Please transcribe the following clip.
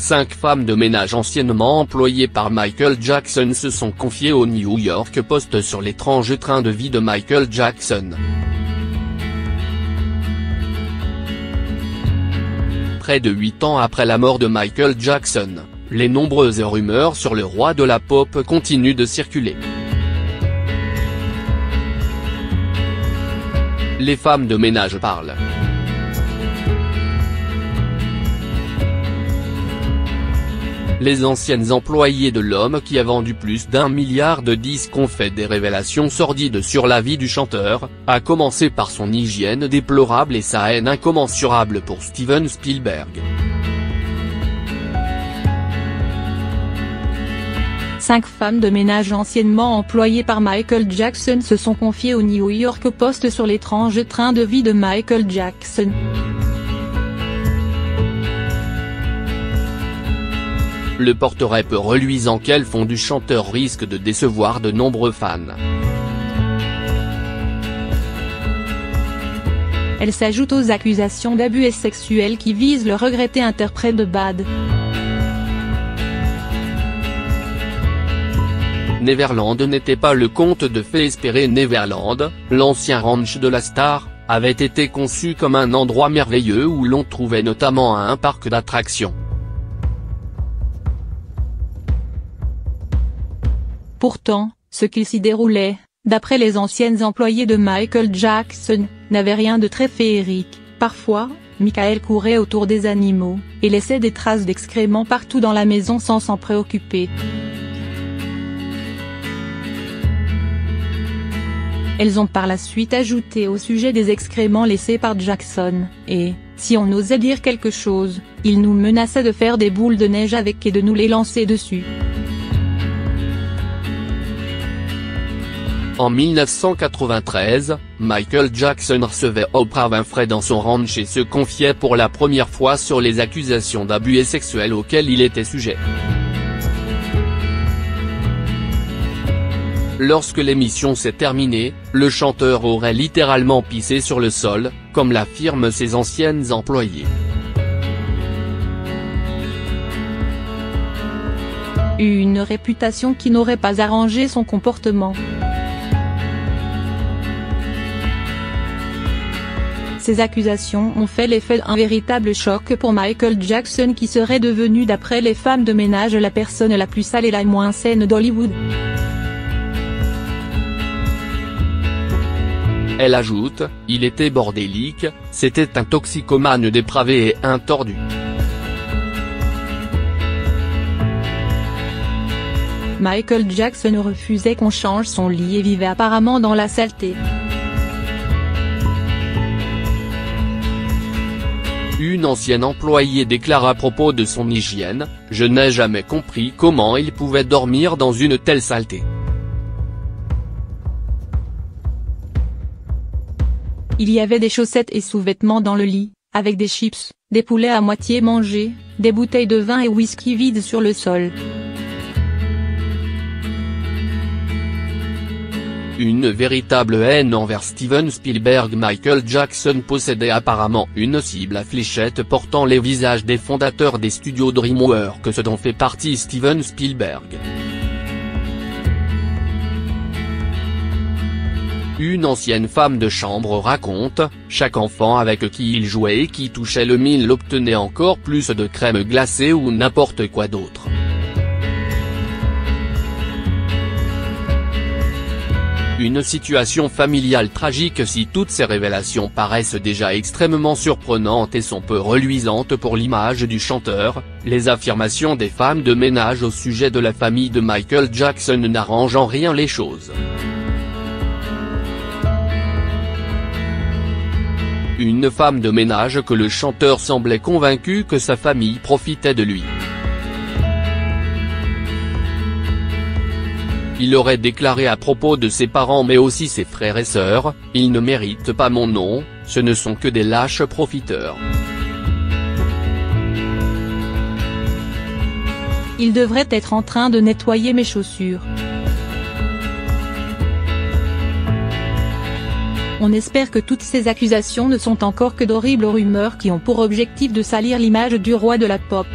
5 femmes de ménage anciennement employées par Michael Jackson se sont confiées au New York Post sur l'étrange train de vie de Michael Jackson. Près de 8 ans après la mort de Michael Jackson, les nombreuses rumeurs sur le roi de la pop continuent de circuler. Les femmes de ménage parlent. Les anciennes employées de l'homme qui a vendu plus d'1 milliard de disques ont fait des révélations sordides sur la vie du chanteur, à commencer par son hygiène déplorable et sa haine incommensurable pour Steven Spielberg. Cinq femmes de ménage anciennement employées par Michael Jackson se sont confiées au New York Post sur l'étrange train de vie de Michael Jackson. Le portrait peu reluisant qu'elles font du chanteur risque de décevoir de nombreux fans. Elle s'ajoute aux accusations d'abus sexuels qui visent le regretté interprète de Bad. Neverland n'était pas le conte de fées espéré. Neverland, l'ancien ranch de la star, avait été conçu comme un endroit merveilleux où l'on trouvait notamment un parc d'attractions. Pourtant, ce qui s'y déroulait, d'après les anciennes employées de Michael Jackson, n'avait rien de très féerique. Parfois, Michael courait autour des animaux, et laissait des traces d'excréments partout dans la maison sans s'en préoccuper. Elles ont par la suite ajouté au sujet des excréments laissés par Jackson, et, si on osait dire quelque chose, il nous menaçait de faire des boules de neige avec et de nous les lancer dessus. En 1993, Michael Jackson recevait Oprah Winfrey dans son ranch et se confiait pour la première fois sur les accusations d'abus sexuels auxquels il était sujet. Lorsque l'émission s'est terminée, le chanteur aurait littéralement pissé sur le sol, comme l'affirment ses anciennes employées. Une réputation qui n'aurait pas arrangé son comportement. Ces accusations ont fait l'effet d'un véritable choc pour Michael Jackson qui serait devenu d'après les femmes de ménage la personne la plus sale et la moins saine d'Hollywood. Elle ajoute, il était bordélique, c'était un toxicomane dépravé et un tordu. Michael Jackson refusait qu'on change son lit et vivait apparemment dans la saleté. Une ancienne employée déclare à propos de son hygiène, « Je n'ai jamais compris comment il pouvait dormir dans une telle saleté. Il y avait des chaussettes et sous-vêtements dans le lit, avec des chips, des poulets à moitié mangés, des bouteilles de vin et whisky vides sur le sol. » Une véritable haine envers Steven Spielberg. Michael Jackson possédait apparemment une cible à fléchettes portant les visages des fondateurs des studios DreamWorks dont fait partie Steven Spielberg. Une ancienne femme de chambre raconte, chaque enfant avec qui il jouait et qui touchait le mille obtenait encore plus de crème glacée ou n'importe quoi d'autre. Une situation familiale tragique. Si toutes ces révélations paraissent déjà extrêmement surprenantes et sont peu reluisantes pour l'image du chanteur, les affirmations des femmes de ménage au sujet de la famille de Michael Jackson n'arrangent en rien les choses. Une femme de ménage que le chanteur semblait convaincu que sa famille profitait de lui. Il aurait déclaré à propos de ses parents mais aussi ses frères et sœurs, « Ils ne méritent pas mon nom, ce ne sont que des lâches profiteurs. Il devrait être en train de nettoyer mes chaussures. » On espère que toutes ces accusations ne sont encore que d'horribles rumeurs qui ont pour objectif de salir l'image du roi de la pop.